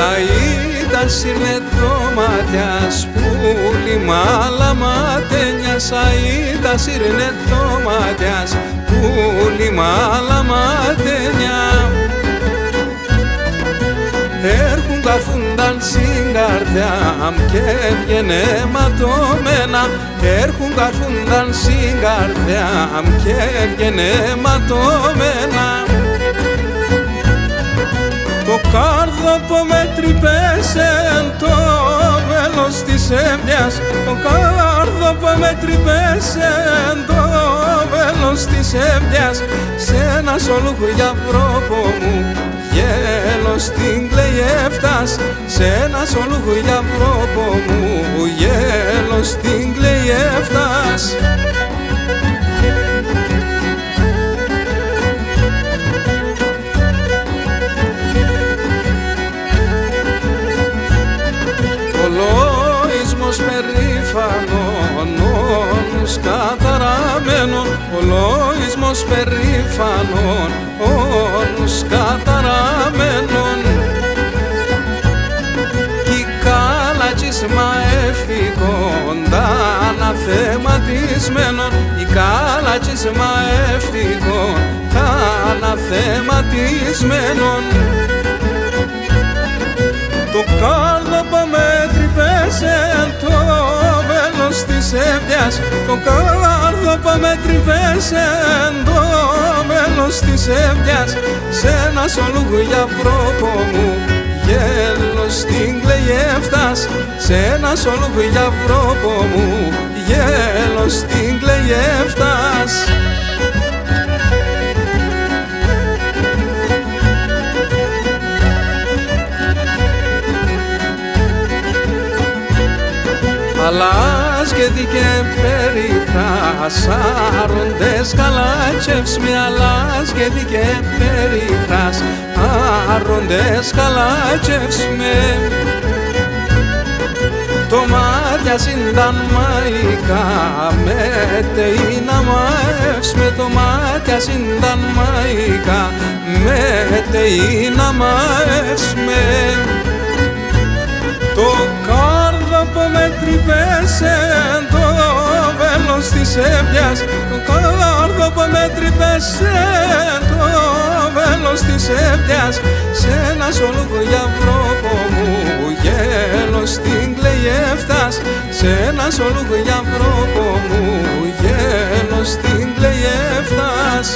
Σαΐτα σύρνε το ματιάς πουλί μαλαματένια. Σαΐτα σύρνε το ματιάς πουλί μαλαματένια. Έρχουν καρφούνταν στην καρδιά και έβγαινε ματωμένα. Έρχουν καρφούνταν στην καρδιά και έβγαινε ματωμένα. Το κάρδοπο με τρυπέσεν το βέλος της έμοιας. Το κάρδοπο με τρυπέσεν το βέλος της έμοιας. Σ' ένα σολούχο για βρόπο μου γέλος την κλαιεύτας. Σ' ένα σολούχο για βρόπο μου γέλος την κλαιεύτας. Λοισμός περήφανον, όνους καταραμένων. Ο λοισμός περήφανον, όνους καταραμένων. Κι κάλατσις μαεύτικον τα αναθεματισμένων. Η κάλατσις μαεύτικον τα αναθεματισμένων. Το κάρδοπο με τρυπέσεν το βέλος της έμοιας. Το κάρδοπο με τρυπέσεν το βέλος της έμοιας. Σ' ένα σολούχο για βρόπο μου γέλος την κλαιεύτας. Σ' ένα σολούχο για βρόπο μου γέλος την κλαιεύτας. Αλλάζκεδι και περίχας άροντες καλάτσευς με. Αλλάζκεδι και περίχας άροντες καλάτσευς με. Το μάτια συνταν μαϊκά με τεΐνα μαεύς με. Το μάτια συνταν μαϊκά με τεΐνα μαεύς με. Το κάρδοπο με τρυπέσεν το βέλος της έμοιας. Το κάρδοπο με τρυπέσεν το βέλος της έμοιας. Σ' ένα σολούχο για βρόπο μου γέλος την κλαιεύτας. Σ' ένα σολούχο για βρόπο μου γέλος την κλαιεύτας.